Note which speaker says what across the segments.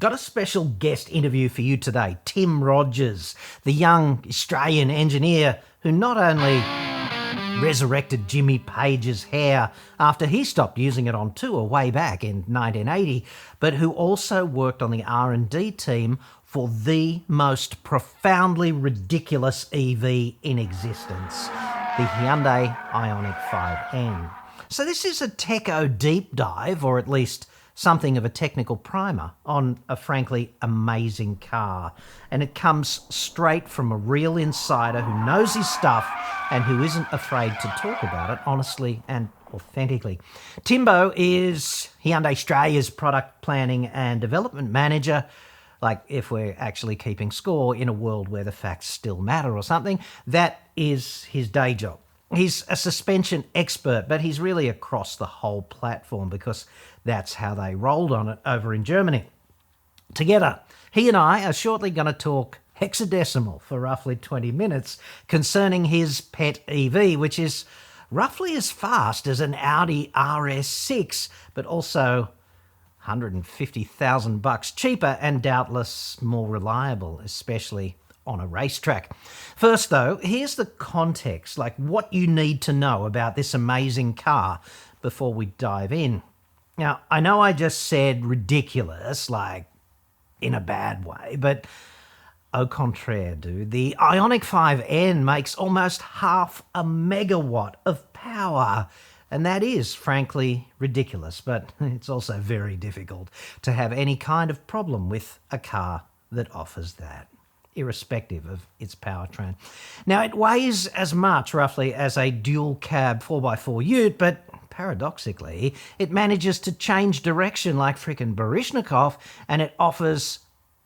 Speaker 1: Got a special guest interview for you today. Tim Rogers, the young Australian engineer who not only resurrected Jimmy Page's hair after he stopped using it on tour way back in 1980, but who also worked on the R&D team for the most profoundly ridiculous EV in existence, the Hyundai Ioniq 5N. So this is a techo deep dive, or at least something of a technical primer, on a frankly amazing car. And it comes straight from a real insider who knows his stuff and who isn't afraid to talk about it honestly and authentically. Timbo is Hyundai Australia's product planning and development manager. Like, if we're actually keeping score in a world where the facts still matter or something, that is his day job. He's a suspension expert, but he's really across the whole platform because that's how they rolled on it over in Germany. Together, he and I are shortly going to talk hexadecimal for roughly 20 minutes concerning his pet EV, which is roughly as fast as an Audi RS6, but also $150,000 cheaper and doubtless more reliable, especially on a racetrack. First though, here's the context, like what you need to know about this amazing car before we dive in. Now, I know I just said ridiculous, like in a bad way, but au contraire, dude. The Ioniq 5N makes almost 0.5 megawatt of power. And that is, frankly, ridiculous, but it's also very difficult to have any kind of problem with a car that offers that, irrespective of its powertrain. Now, it weighs as much, roughly, as a dual-cab 4x4 ute, but paradoxically, it manages to change direction like frickin' Baryshnikov, and it offers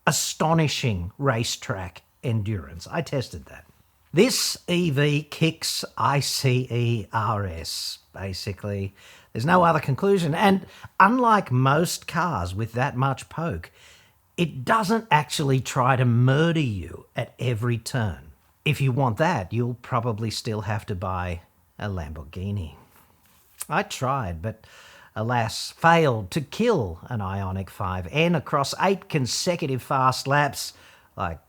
Speaker 1: astonishing racetrack endurance. I tested that. This EV kicks ICE RS, basically. There's no other conclusion. And unlike most cars with that much poke, it doesn't actually try to murder you at every turn. If you want that, you'll probably still have to buy a Lamborghini. I tried, but alas, failed to kill an Ioniq 5N across 8 consecutive fast laps, like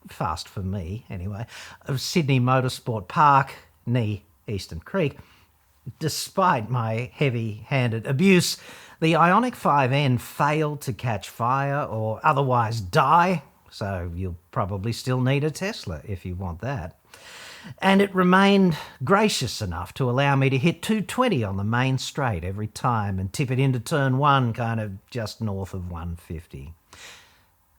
Speaker 1: fast for me anyway, of Sydney Motorsport Park, nee Eastern Creek. Despite my heavy-handed abuse, the Ioniq 5N failed to catch fire or otherwise die, so you'll probably still need a Tesla if you want that. And it remained gracious enough to allow me to hit 220 on the main straight every time and tip it into turn 1, kind of just north of 150.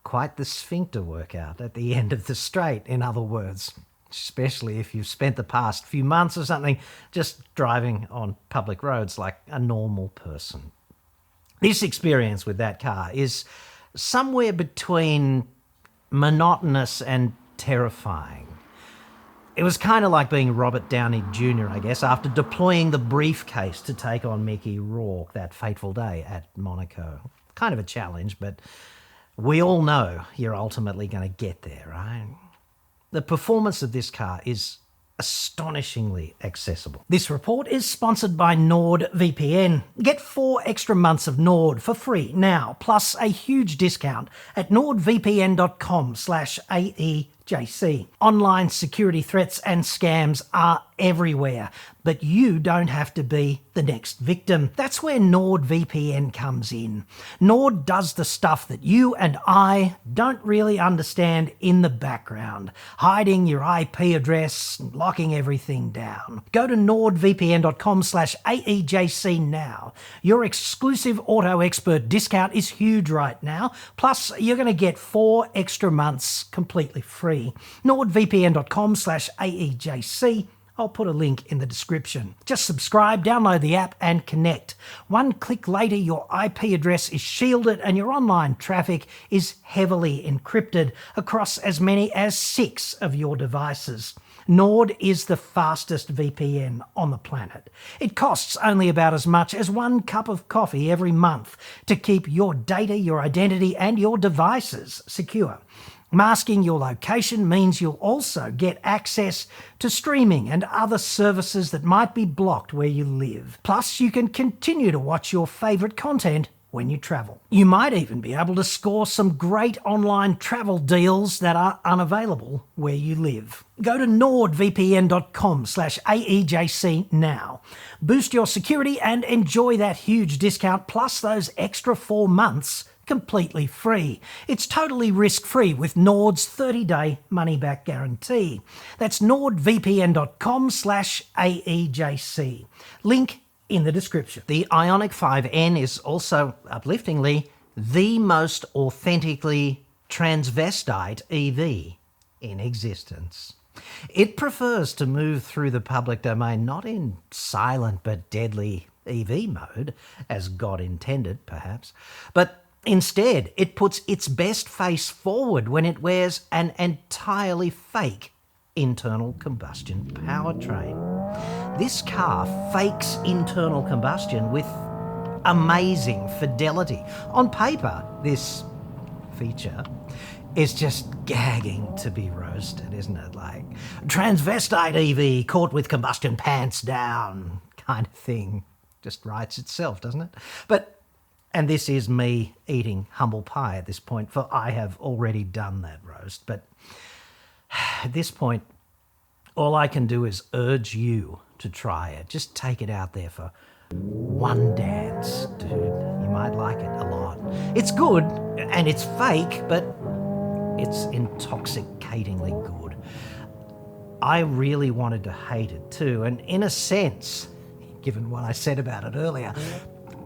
Speaker 1: Quite the sphincter workout at the end of the straight, in other words, especially if you've spent the past few months or something just driving on public roads like a normal person. This experience with that car is somewhere between monotonous and terrifying. It was kind of like being Robert Downey Jr., I guess, after deploying the briefcase to take on Mickey Rourke that fateful day at Monaco. Kind of a challenge, but we all know you're ultimately going to get there, right? The performance of this car is astonishingly accessible. This report is sponsored by NordVPN. Get 4 extra months of Nord for free now, plus a huge discount at nordvpn.com/AEJC. Online security threats and scams are everywhere, but you don't have to be the next victim. That's where NordVPN comes in. Nord does the stuff that you and I don't really understand in the background, hiding your IP address, locking everything down. Go to nordvpn.com/AEJC now. Your exclusive Auto Expert discount is huge right now, plus you're going to get 4 extra months completely free. nordvpn.com/AEJC. I'll put a link in the description. Just subscribe, download the app and connect. 1 click later, your IP address is shielded and your online traffic is heavily encrypted across as many as 6 of your devices. Nord is the fastest VPN on the planet. It costs only about as much as 1 cup of coffee every month to keep your data, your identity and your devices secure. Masking your location means you'll also get access to streaming and other services that might be blocked where you live. Plus, you can continue to watch your favourite content when you travel. You might even be able to score some great online travel deals that are unavailable where you live. Go to nordvpn.com/AEJC now. Boost your security and enjoy that huge discount plus those extra 4 months completely free. It's totally risk-free with Nord's 30-day money-back guarantee. That's nordvpn.com/AEJC. Link in the description. The Ioniq 5N is also, upliftingly, the most authentically transvestite EV in existence. It prefers to move through the public domain not in silent but deadly EV mode, as God intended, perhaps, but instead, it puts its best face forward when it wears an entirely fake internal combustion powertrain. This car fakes internal combustion with amazing fidelity. On paper, this feature is just gagging to be roasted, isn't it? Like transvestite EV caught with combustion pants down kind of thing. Just writes itself, doesn't it? And this is me eating humble pie at this point, for I have already done that roast. But at this point, all I can do is urge you to try it. Just take it out there for one dance, dude. You might like it a lot. It's good, and it's fake, but it's intoxicatingly good. I really wanted to hate it too, and in a sense, given what I said about it earlier,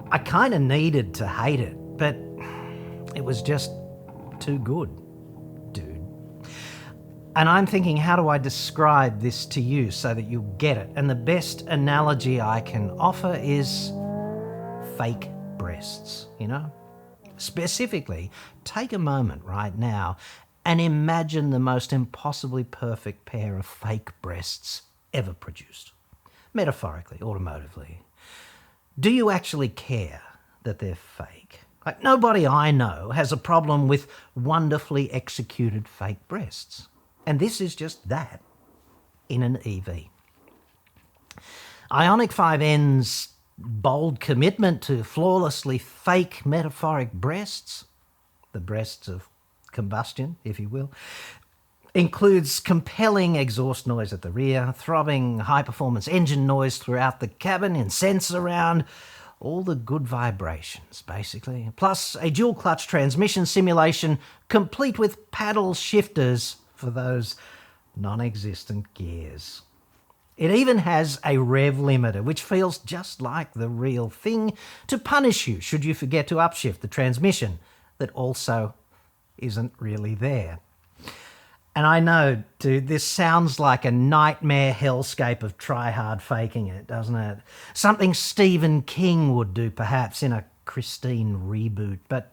Speaker 1: I kind of needed to hate it, but it was just too good, dude. And I'm thinking, how do I describe this to you so that you get it? And the best analogy I can offer is fake breasts, you know? Specifically, take a moment right now and imagine the most impossibly perfect pair of fake breasts ever produced. Metaphorically, automotively. Do you actually care that they're fake? Like, nobody I know has a problem with wonderfully executed fake breasts. And this is just that in an EV. Ioniq 5N's bold commitment to flawlessly fake metaphoric breasts, the breasts of combustion, if you will, includes compelling exhaust noise at the rear, throbbing high-performance engine noise throughout the cabin, incense around, all the good vibrations, basically. Plus a dual-clutch transmission simulation complete with paddle shifters for those non-existent gears. It even has a rev limiter, which feels just like the real thing, to punish you should you forget to upshift the transmission that also isn't really there. And I know, dude, this sounds like a nightmare hellscape of try-hard faking it, doesn't it? Something Stephen King would do, perhaps, in a Christine reboot, but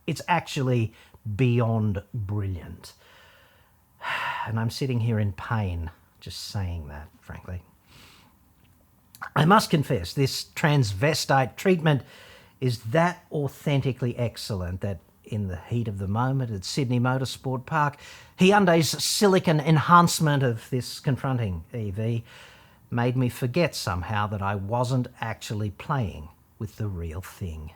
Speaker 1: it's actually beyond brilliant. And I'm sitting here in pain just saying that, frankly. I must confess, this transvestite treatment is that authentically excellent that in the heat of the moment at Sydney Motorsport Park, Hyundai's silicon enhancement of this confronting EV made me forget somehow that I wasn't actually playing with the real thing.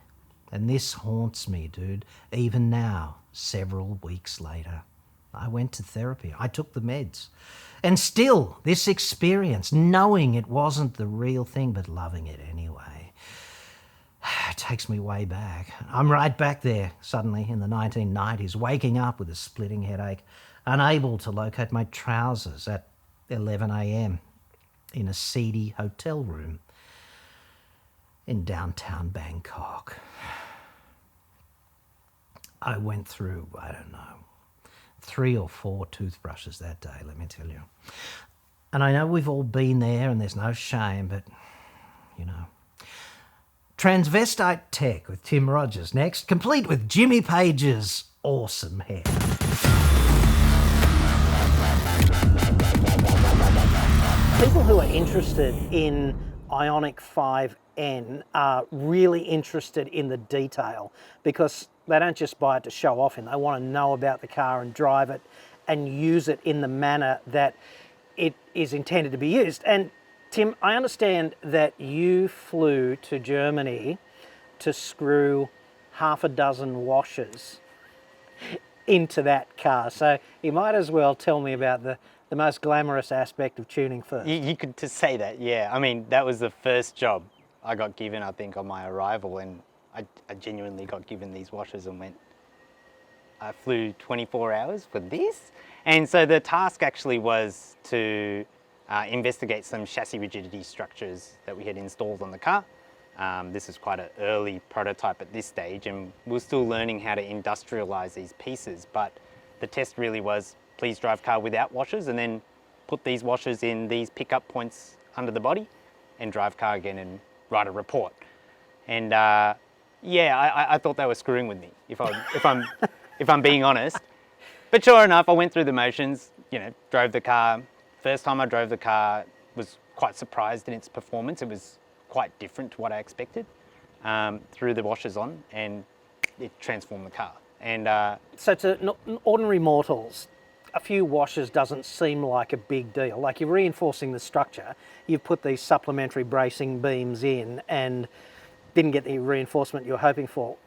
Speaker 1: And this haunts me, dude, even now, several weeks later. I went to therapy, I took the meds. And still, this experience, knowing it wasn't the real thing, but loving it anyway, it takes me way back. I'm right back there, suddenly, in the 1990s, waking up with a splitting headache, unable to locate my trousers at 11 a.m. in a seedy hotel room in downtown Bangkok. I went through, I don't know, 3 or 4 toothbrushes that day, let me tell you. And I know we've all been there and there's no shame, but, you know. Transvestite Tech with Tim Rogers next, complete with Jimmy Page's awesome hair. People who are interested in Ioniq 5N are really interested in the detail, because they don't just buy it to show off in. They want to know about the car and drive it and use it in the manner that it is intended to be used. And Tim, I understand that you flew to Germany to screw half a dozen washers into that car. So you might as well tell me about the most glamorous aspect of tuning first.
Speaker 2: You could just say that, yeah. I mean, that was the first job I got given, I think, on my arrival, and I genuinely got given these washers and went, I flew 24 hours for this? And so the task actually was to investigate some chassis rigidity structures that we had installed on the car. This is quite an early prototype at this stage, and we're still learning how to industrialize these pieces, but the test really was, please drive car without washers and then put these washers in these pickup points under the body and drive car again and write a report. And yeah, I thought they were screwing with me, if I'm being honest. But sure enough, I went through the motions, you know, drove the car. First time I drove the car, was quite surprised in its performance. It was quite different to what I expected. Threw the washers on and it transformed the car. And
Speaker 1: so to ordinary mortals, a few washers doesn't seem like a big deal. Like, you're reinforcing the structure, you've put these supplementary bracing beams in and didn't get the reinforcement you're hoping for.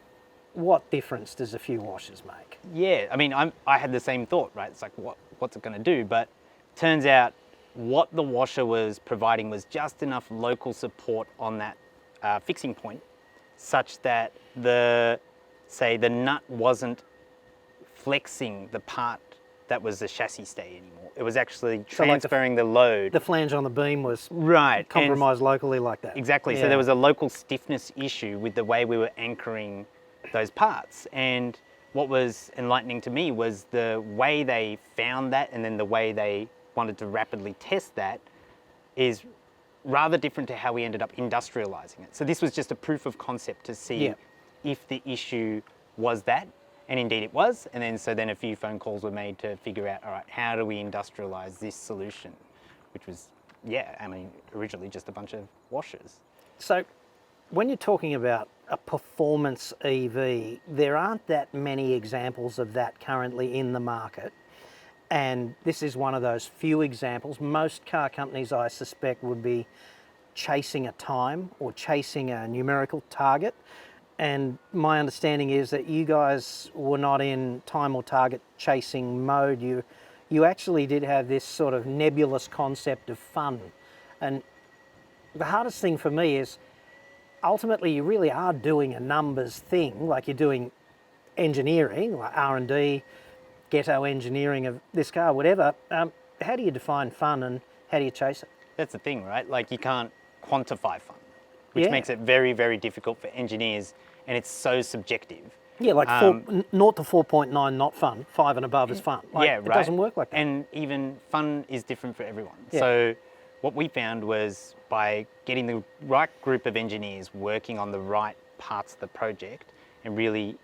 Speaker 1: What difference does a few washers make?
Speaker 2: yeah, I mean, I had the same thought, right? It's like, what's it going to do? But turns out what the washer was providing was just enough local support on that fixing point, such that the nut wasn't flexing the part that was the chassis stay anymore. It was actually transferring the load.
Speaker 1: The flange on the beam was
Speaker 2: right,
Speaker 1: compromised locally like that.
Speaker 2: Exactly. Yeah. So there was a local stiffness issue with the way we were anchoring those parts. And what was enlightening to me was the way they found that, and then the way they wanted to rapidly test that is rather different to how we ended up industrializing it. So this was just a proof of concept to see if the issue was that. And indeed it was. And then a few phone calls were made to figure out, all right, how do we industrialize this solution? Which was, yeah, I mean, originally just a bunch of washers.
Speaker 1: So when you're talking about a performance EV, there aren't that many examples of that currently in the market. And this is one of those few examples. Most car companies, I suspect, would be chasing a time or chasing a numerical target. And my understanding is that you guys were not in time or target chasing mode. You actually did have this sort of nebulous concept of fun. And the hardest thing for me is ultimately you really are doing a numbers thing, like you're doing engineering, like R&D, ghetto engineering of this car, whatever. How do you define fun and how do you chase it?
Speaker 2: That's the thing, right? Like, you can't quantify fun, which makes it very, very difficult for engineers, and it's so subjective.
Speaker 1: Yeah, like 0 to 4.9 not fun, 5 and above is fun. Like,
Speaker 2: yeah, right.
Speaker 1: It doesn't work like that.
Speaker 2: And even fun is different for everyone.
Speaker 1: Yeah.
Speaker 2: So what we found was by getting the right group of engineers working on the right parts of the project and really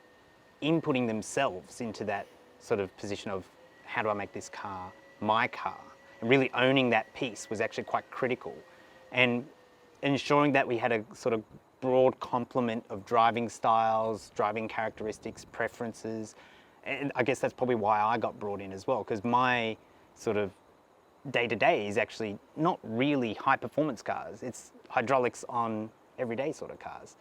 Speaker 2: inputting themselves into that sort of position of how do I make this car my car, and really owning that piece was actually quite critical. And ensuring that we had a sort of broad complement of driving styles, driving characteristics, preferences. And I guess that's probably why I got brought in as well, because my sort of day-to-day is actually not really high-performance cars. It's hydraulics on everyday sort of cars.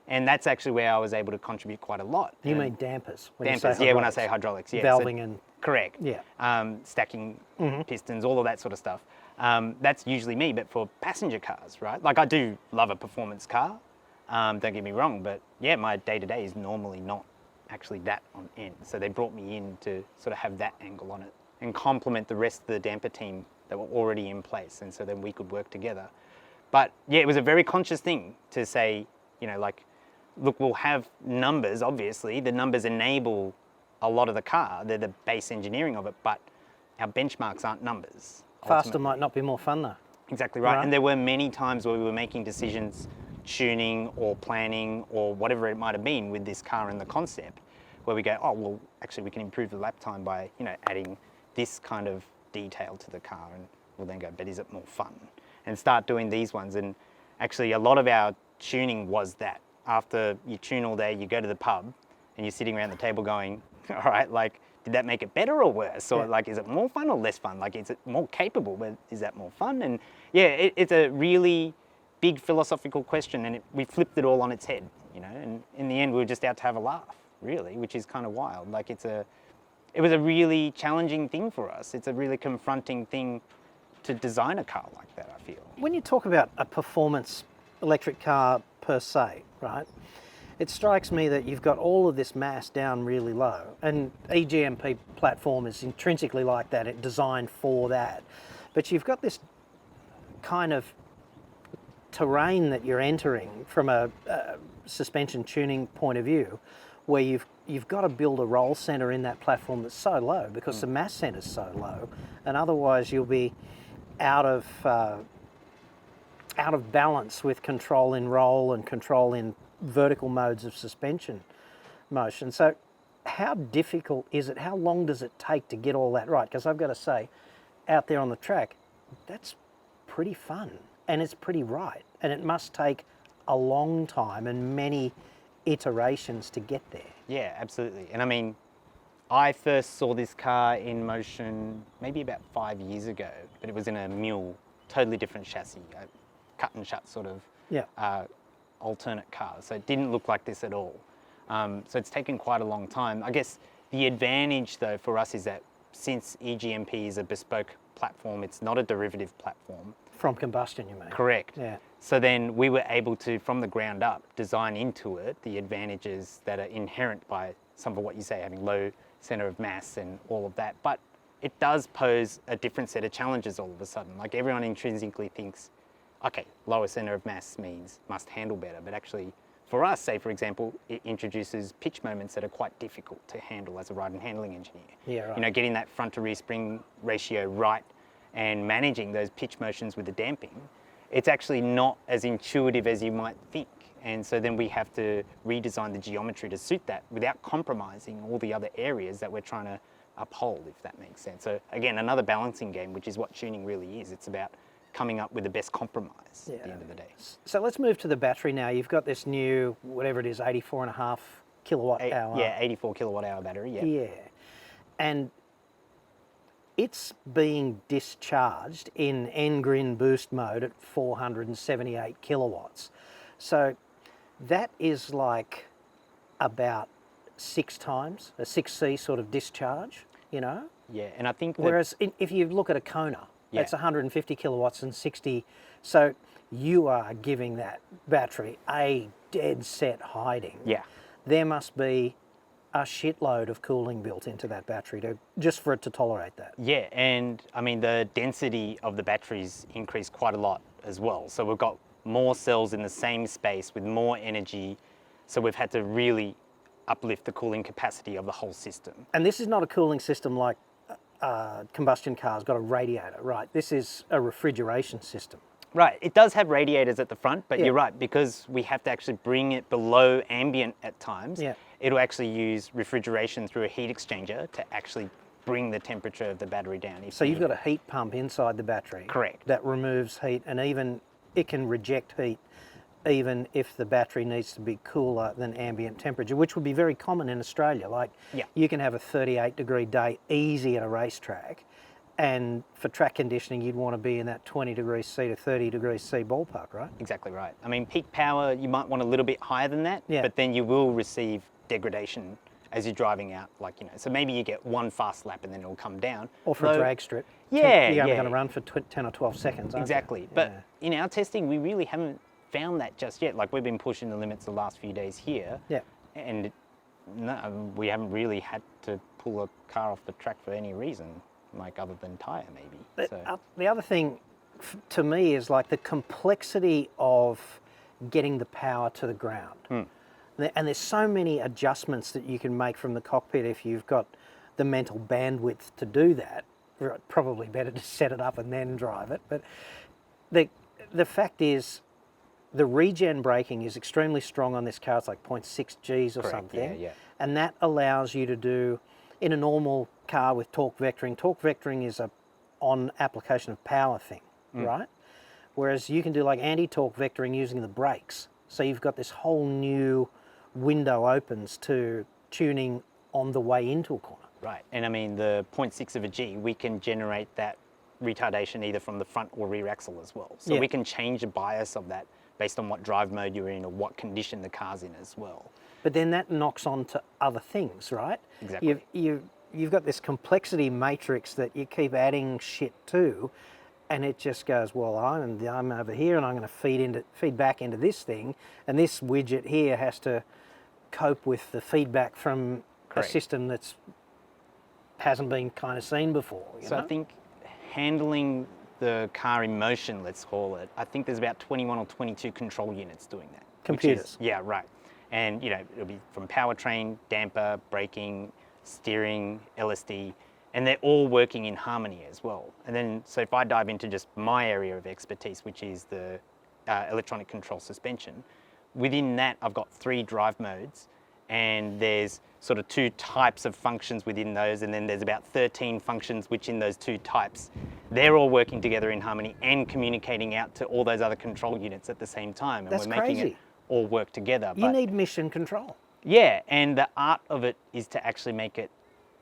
Speaker 2: And that's actually where I was able to contribute quite a lot.
Speaker 1: You mean dampers?
Speaker 2: Dampers, yeah, when I say hydraulics, yeah.
Speaker 1: Valving and...
Speaker 2: Correct.
Speaker 1: Yeah.
Speaker 2: Stacking pistons, all of that sort of stuff. That's usually me, but for passenger cars, right? Like, I do love a performance car, don't get me wrong, but yeah, my day-to-day is normally not actually that on end. So they brought me in to sort of have that angle on it and complement the rest of the damper team that were already in place, and so then we could work together. But yeah, it was a very conscious thing to say, you know, like, look, we'll have numbers, obviously. The numbers enable a lot of the car. They're the base engineering of it, but our benchmarks aren't numbers.
Speaker 1: Faster might not be more fun though.
Speaker 2: Exactly right. And there were many times where we were making decisions, tuning or planning or whatever it might have been with this car and the concept, where we go, oh, well, actually we can improve the lap time by, you know, adding this kind of detail to the car, and we'll then go, but is it more fun? And start doing these ones. And actually a lot of our tuning was that. After you tune all day, you go to the pub and you're sitting around the table going, all right, like, did that make it better or worse? Or like, is it more fun or less fun? Like, is it more capable, but is that more fun? And yeah, it's a really big philosophical question, and we flipped it all on its head you know. And in the end, we were just out to have a laugh, really, which is kind of wild. Like it was a really challenging thing for us. It's a really confronting thing to design a car like that, I feel.
Speaker 1: When you talk about a performance electric car per se, right, it strikes me that you've got all of this mass down really low, and eGMP platform is intrinsically like that, it's designed for that. But you've got this kind of terrain that you're entering from a suspension tuning point of view, where you've got to build a roll center in that platform that's so low because the mass center's so low, and otherwise you'll be out of balance with control in roll and control in vertical modes of suspension motion. So how difficult is it? How long does it take to get all that right? Because I've got to say, out there on the track, that's pretty fun and it's pretty right, and it must take a long time and many iterations to get there.
Speaker 2: Yeah, absolutely. And I mean, I first saw this car in motion maybe about 5 years ago, but it was in a mule, totally different chassis, a cut and shut sort of alternate car. So it didn't look like this at all. So it's taken quite a long time. I guess the advantage though for us is that since eGMP is a bespoke platform, it's not a derivative platform.
Speaker 1: From combustion, you mean?
Speaker 2: Correct.
Speaker 1: Yeah.
Speaker 2: So then we were able to, from the ground up, design into it the advantages that are inherent by some of what you say, having low center of mass and all of that. But it does pose a different set of challenges all of a sudden. Like everyone intrinsically thinks, okay, lower center of mass means must handle better. But actually, for us, say for example, it introduces pitch moments that are quite difficult to handle as a ride and handling engineer.
Speaker 1: Yeah, right.
Speaker 2: You know, getting that front to rear spring ratio right and managing those pitch motions with the damping, it's actually not as intuitive as you might think. And so then we have to redesign the geometry to suit that without compromising all the other areas that we're trying to uphold, if that makes sense. So again, another balancing game, which is what tuning really is. It's about coming up with the best compromise at the end of the day.
Speaker 1: So let's move to the battery now. You've got this new, whatever it is, 84.5 kilowatt hour.
Speaker 2: Yeah, 84 kilowatt hour battery, yeah.
Speaker 1: Yeah. And it's being discharged in N-Grin boost mode at 478 kilowatts. So that is like about 6 times, a 6C sort of discharge, you know?
Speaker 2: Yeah, and I think
Speaker 1: Whereas if you look at a Kona,
Speaker 2: Yeah.
Speaker 1: it's 150 kilowatts and 60. So you are giving that battery a dead set hiding.
Speaker 2: Yeah.
Speaker 1: There must be a shitload of cooling built into that battery just for it to tolerate that.
Speaker 2: Yeah, and I mean the density of the batteries increased quite a lot as well. So we've got more cells in the same space with more energy. So we've had to really uplift the cooling capacity of the whole system.
Speaker 1: And this is not a cooling system like combustion cars got a radiator, right? This is a refrigeration system.
Speaker 2: Right, it does have radiators at the front, but
Speaker 1: Yeah.
Speaker 2: you're right, because we have to actually bring it below ambient at times,
Speaker 1: Yeah.
Speaker 2: it'll actually use refrigeration through a heat exchanger to actually bring the temperature of the battery down.
Speaker 1: So you've got a heat pump inside the battery.
Speaker 2: Correct.
Speaker 1: That removes heat, and even it can reject heat even if the battery needs to be cooler than ambient temperature, which would be very common in Australia. Like
Speaker 2: Yeah.
Speaker 1: you can have a 38-degree day easy at a racetrack, and for track conditioning you'd want to be in that 20 degrees C to 30 degrees C ballpark, right?
Speaker 2: Exactly right. I mean, peak power, you might want a little bit higher than that,
Speaker 1: Yeah.
Speaker 2: but then you will receive degradation as you're driving out, like, you know, so maybe you get one fast lap and then it'll come down.
Speaker 1: Or for a drag strip.
Speaker 2: Yeah,
Speaker 1: You're only
Speaker 2: yeah.
Speaker 1: going to run for 10 or 12 seconds, aren't you?
Speaker 2: Exactly. But
Speaker 1: Yeah.
Speaker 2: in our testing, we really haven't found that just yet. Like, we've been pushing the limits the last few days here.
Speaker 1: Yeah.
Speaker 2: And no, we haven't really had to pull a car off the track for any reason, like other than tyre maybe. So.
Speaker 1: The other thing to me is like the complexity of getting the power to the ground. And there's so many adjustments that you can make from the cockpit if you've got the mental bandwidth to do that. Probably better to set it up and then drive it. But the fact is, the regen braking is extremely strong on this car. It's like 0.6 Gs or
Speaker 2: Correct,
Speaker 1: something.
Speaker 2: yeah.
Speaker 1: And that allows you to do, in a normal car with torque vectoring is a on application of power thing, right? Whereas you can do like anti-torque vectoring using the brakes. So you've got this whole new window opens to tuning on the way into a corner.
Speaker 2: Right, and I mean the 0.6 of a G, we can generate that retardation either from the front or rear axle as well. So
Speaker 1: Yeah.
Speaker 2: we can change the bias of that based on what drive mode you're in or what condition the car's in as well.
Speaker 1: But then that knocks on to other things, right?
Speaker 2: Exactly.
Speaker 1: You've got this complexity matrix that you keep adding shit to, and it just goes, well, I'm over here and I'm going to feed back into this thing, and this widget here has to cope with the feedback from
Speaker 2: Correct.
Speaker 1: a system that's hasn't been kind of seen before. You
Speaker 2: So
Speaker 1: know?
Speaker 2: I think handling the car in motion, let's call it, I think there's about 21 or 22 control units doing that.
Speaker 1: Computers.
Speaker 2: Yeah, right. And it'll be from powertrain, damper, braking, steering, LSD, and they're all working in harmony as well. And then, so if I dive into just my area of expertise, which is the electronic control suspension, within that I've got 3 drive modes, and there's sort of 2 types of functions within those, and then there's about 13 functions which in those 2 types, they're all working together in harmony and communicating out to all those other control units at the same time. And
Speaker 1: That's
Speaker 2: we're making
Speaker 1: crazy.
Speaker 2: it all work together.
Speaker 1: You need mission control.
Speaker 2: Yeah, and the art of it is to actually make it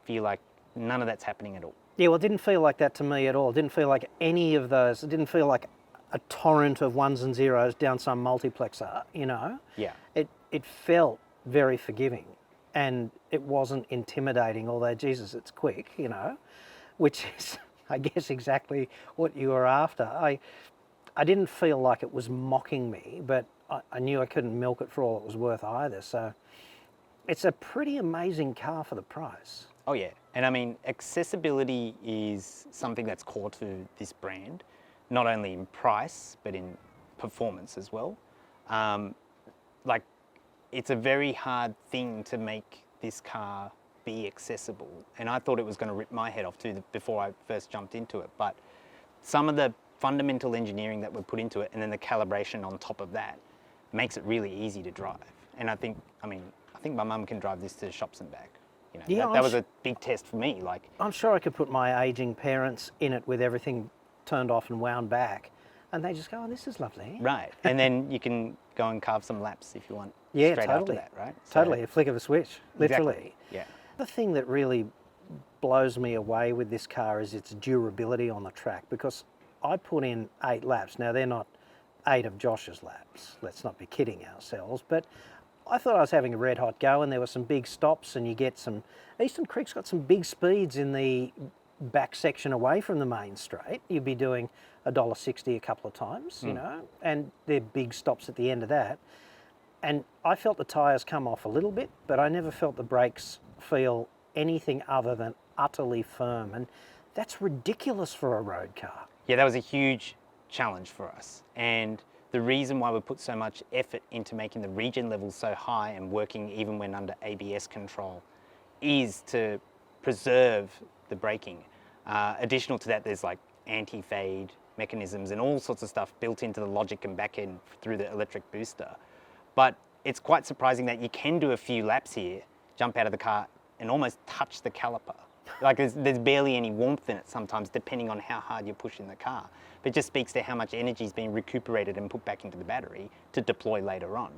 Speaker 2: feel like none of that's happening at all.
Speaker 1: Yeah, well, it didn't feel like that to me at all. It didn't feel like any of those. It didn't feel like a torrent of ones and zeros down some multiplexer, you know?
Speaker 2: Yeah.
Speaker 1: It felt very forgiving, and it wasn't intimidating, although, Jesus, it's quick, you know, which is, I guess, exactly what you were after. I didn't feel like it was mocking me, but I knew I couldn't milk it for all it was worth either. So it's a pretty amazing car for the price.
Speaker 2: Oh yeah, and I mean, accessibility is something that's core to this brand, not only in price, but in performance as well. Like, it's a very hard thing to make this car be accessible. And I thought it was going to rip my head off too before I first jumped into it. But some of the fundamental engineering that we put into it and then the calibration on top of that makes it really easy to drive. And I think my mum can drive this to the shops and back. You know,
Speaker 1: Yeah,
Speaker 2: that was a big test for me. Like,
Speaker 1: I'm sure I could put my aging parents in it with everything turned off and wound back, and they just go, oh, this is lovely.
Speaker 2: right. And then you can go and carve some laps if you want.
Speaker 1: Yeah,
Speaker 2: straight
Speaker 1: totally.
Speaker 2: after that, right? So-
Speaker 1: Totally, a flick of a switch, literally.
Speaker 2: Exactly. Yeah.
Speaker 1: The thing that really blows me away with this car is its durability on the track, because I put in 8 laps. Now, they're not 8 of Josh's laps, let's not be kidding ourselves, but I thought I was having a red hot go, and there were some big stops, and you get some, Eastern Creek's got some big speeds in the back section away from the main straight. You'd be doing $1.60 a couple of times, you know, and they're big stops at the end of that. And I felt the tyres come off a little bit, but I never felt the brakes feel anything other than utterly firm. And that's ridiculous for a road car.
Speaker 2: Yeah, that was a huge challenge for us. And the reason why we put so much effort into making the regen levels so high and working even when under ABS control is to preserve the braking. Additional to that, there's like anti-fade mechanisms and all sorts of stuff built into the logic and back end through the electric booster. But it's quite surprising that you can do a few laps here, jump out of the car and almost touch the caliper. Like there's barely any warmth in it sometimes, depending on how hard you're pushing the car. But it just speaks to how much energy is being recuperated and put back into the battery to deploy later on.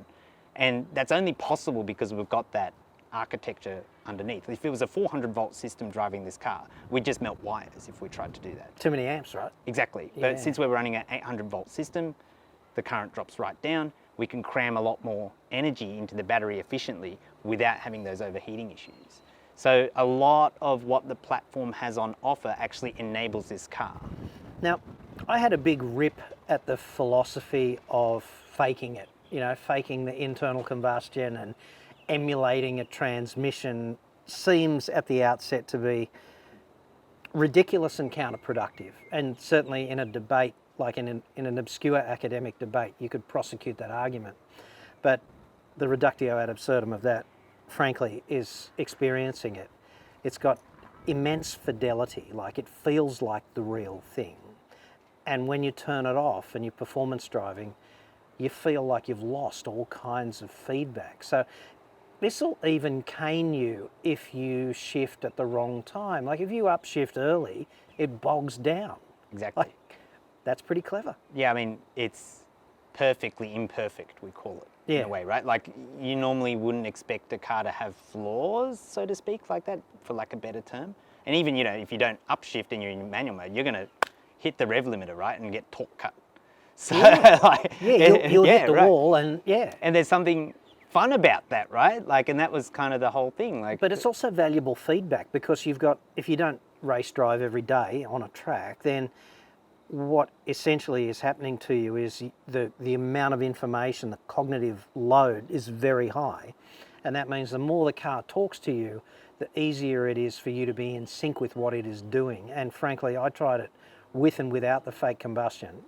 Speaker 2: And that's only possible because we've got that architecture underneath. If it was a 400-volt system driving this car, we'd just melt wires if we tried to do that.
Speaker 1: Too many amps, right?
Speaker 2: Exactly.
Speaker 1: Yeah.
Speaker 2: But since we're running an 800-volt system, the current drops right down. We can cram a lot more energy into the battery efficiently without having those overheating issues. So a lot of what the platform has on offer actually enables this car.
Speaker 1: Now, I had a big rip at the philosophy of faking it, you know, faking the internal combustion and emulating a transmission seems at the outset to be ridiculous and counterproductive. And certainly in a debate, like in an obscure academic debate, you could prosecute that argument. But the reductio ad absurdum of that, frankly, is experiencing it. It's got immense fidelity, like it feels like the real thing. And when you turn it off and you're performance driving, you feel like you've lost all kinds of feedback. So this will even cane you if you shift at the wrong time. Like if you upshift early, it bogs down.
Speaker 2: Exactly.
Speaker 1: Like, that's pretty clever.
Speaker 2: Yeah, I mean, it's perfectly imperfect, we call it, in a way, right? Like, you normally wouldn't expect a car to have flaws, so to speak, like that, for lack of a better term. And even, you know, if you don't upshift and you're in manual mode, you're going to hit the rev limiter, right, and get torque cut. So
Speaker 1: like, you'll hit the wall, and
Speaker 2: and there's something fun about that, right? Like, and that was kind of the whole thing. Like,
Speaker 1: but it's also valuable feedback, because you've got, if you don't race drive every day on a track, then what essentially is happening to you is the amount of information, the cognitive load is very high, and that means the more the car talks to you, the easier it is for you to be in sync with what it is doing. And frankly, I tried it with and without the fake combustion,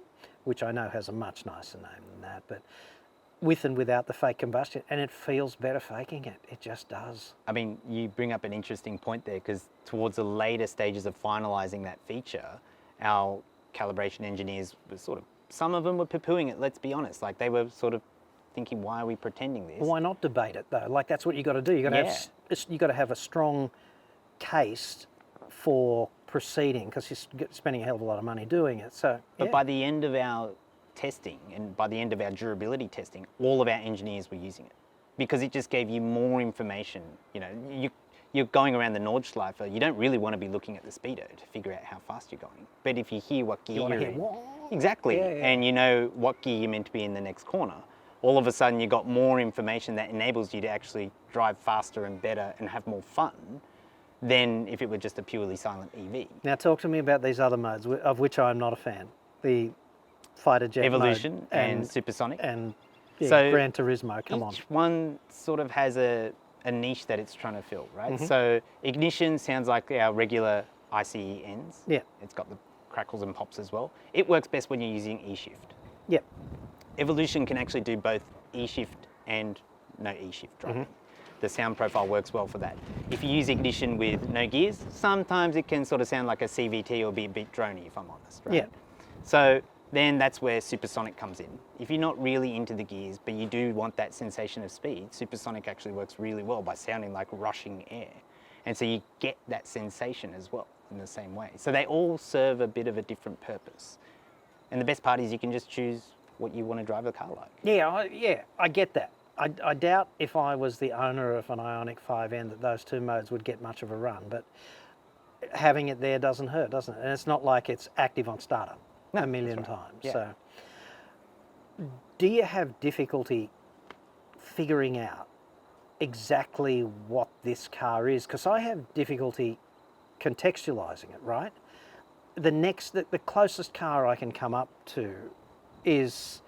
Speaker 1: which I know has a much nicer name than that, but with and without the fake combustion, and it feels better faking it. It just does.
Speaker 2: I mean, you bring up an interesting point there, because towards the later stages of finalising that feature, our calibration engineers were sort of, some of them were poo-pooing it, let's be honest. Like, they were sort of thinking, why are we pretending this?
Speaker 1: Well, why not debate it though? Like, that's what you got to do. You got to have a strong case for proceeding, because you're spending a hell of a lot of money doing it. So,
Speaker 2: but by the end of our testing, and by the end of our durability testing, all of our engineers were using it, because it just gave you more information. You know, you're going around the Nordschleife, you don't really want to be looking at the speedo to figure out how fast you're going. But if you hear what gear you're in, exactly, and you know what gear you're meant to be in the next corner, all of a sudden you've got more information that enables you to actually drive faster and better and have more fun than if it were just a purely silent EV.
Speaker 1: Now talk to me about these other modes, of which I'm not a fan. The fighter jet
Speaker 2: Evolution
Speaker 1: mode
Speaker 2: and supersonic.
Speaker 1: And
Speaker 2: so
Speaker 1: Gran Turismo, come on.
Speaker 2: Each one sort of has a niche that it's trying to fill, right? So ignition sounds like our regular ICE ends.
Speaker 1: Yeah.
Speaker 2: It's got the crackles and pops as well. It works best when you're using E-shift.
Speaker 1: Yeah.
Speaker 2: Evolution can actually do both E-shift and no E-shift driving. The sound profile works well for that. If you use ignition with no gears, sometimes it can sort of sound like a CVT or be a bit drony, if I'm honest, right?
Speaker 1: Yeah.
Speaker 2: So then that's where supersonic comes in. If you're not really into the gears, but you do want that sensation of speed, supersonic actually works really well by sounding like rushing air. And so you get that sensation as well in the same way. So they all serve a bit of a different purpose. And the best part is you can just choose what you want to drive the car like.
Speaker 1: Yeah, I get that. I doubt if I was the owner of an Ioniq 5N that those two modes would get much of a run, but having it there doesn't hurt, doesn't it? And it's not like it's active on startup a million times.
Speaker 2: Yeah.
Speaker 1: So, do you have difficulty figuring out exactly what this car is? Because I have difficulty contextualizing it, right? The closest car I can come up to is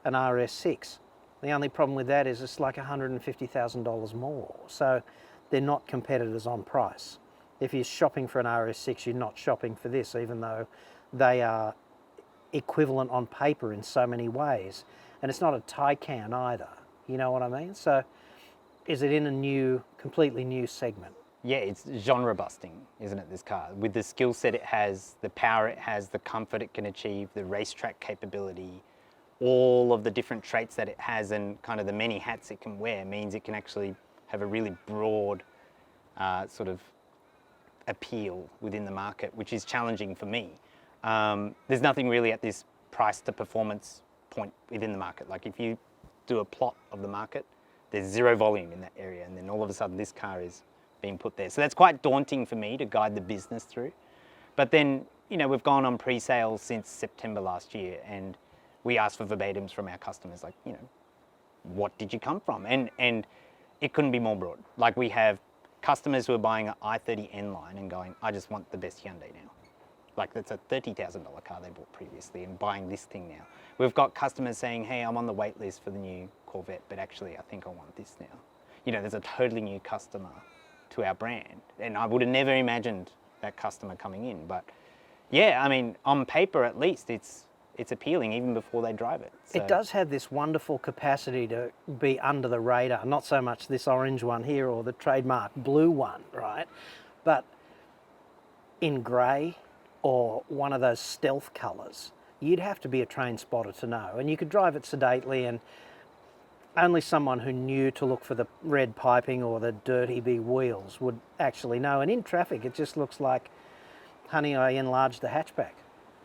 Speaker 1: an RS6. The only problem with that is it's like $150,000 more. So they're not competitors on price. If you're shopping for an RS6, you're not shopping for this, even though they are equivalent on paper in so many ways. And it's not a Taycan either. You know what I mean? So is it in a completely new segment?
Speaker 2: Yeah, it's genre busting, isn't it, this car? With the skill set it has, the power it has, the comfort it can achieve, the racetrack capability, all of the different traits that it has and kind of the many hats it can wear means it can actually have a really broad sort of appeal within the market, which is challenging for me. There's nothing really at this price to performance point within the market. Like, if you do a plot of the market, there's zero volume in that area, and then all of a sudden this car is being put there. So that's quite daunting for me to guide the business through. But then, you know, we've gone on pre-sales since September last year, and we ask for verbatims from our customers, like, you know, what did you come from? And it couldn't be more broad. Like, we have customers who are buying an i30N line and going, I just want the best Hyundai now. Like, that's a $30,000 car they bought previously and buying this thing now. We've got customers saying, hey, I'm on the wait list for the new Corvette, but actually I think I want this now. You know, there's a totally new customer to our brand. And I would have never imagined that customer coming in. But yeah, I mean, on paper at least, it's appealing even before they drive it. So.
Speaker 1: It does have this wonderful capacity to be under the radar, not so much this orange one here or the trademark blue one, right? But in grey or one of those stealth colours, you'd have to be a trained spotter to know. And you could drive it sedately, and only someone who knew to look for the red piping or the dirty big wheels would actually know. And in traffic, it just looks like, honey, I enlarged the hatchback,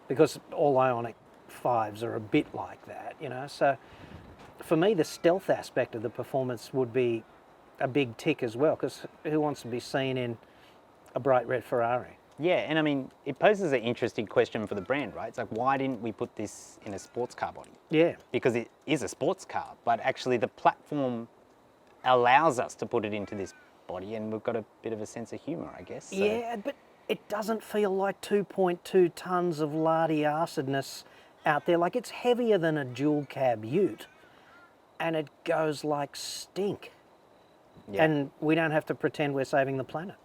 Speaker 1: because all Ioniq 5s are a bit like that, you know. So for me, the stealth aspect of the performance would be a big tick as well, because who wants to be seen in a bright red Ferrari?
Speaker 2: Yeah, and I mean, it poses an interesting question for the brand, right? It's like, why didn't we put this in a sports car body?
Speaker 1: Yeah.
Speaker 2: Because it is a sports car, but actually the platform allows us to put it into this body, and we've got a bit of a sense of humour, I guess. So.
Speaker 1: Yeah, but it doesn't feel like 2.2 tonnes of lardy acidness out there. Like, it's heavier than a dual cab ute, and it goes like stink.
Speaker 2: Yeah.
Speaker 1: And we don't have to pretend we're saving the planet.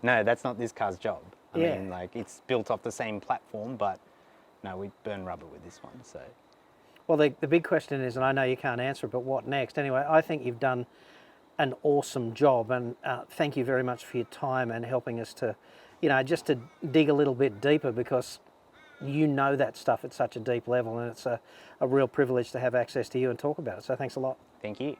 Speaker 2: No, that's not this car's job. I
Speaker 1: Yeah.
Speaker 2: mean, like, it's built off the same platform, but no, we burn rubber with this one, so.
Speaker 1: Well, the big question is, and I know you can't answer it, but what next? Anyway, I think you've done an awesome job, and thank you very much for your time and helping us to, just to dig a little bit deeper, because you know that stuff at such a deep level, and it's a real privilege to have access to you and talk about it. So thanks a lot.
Speaker 2: Thank you.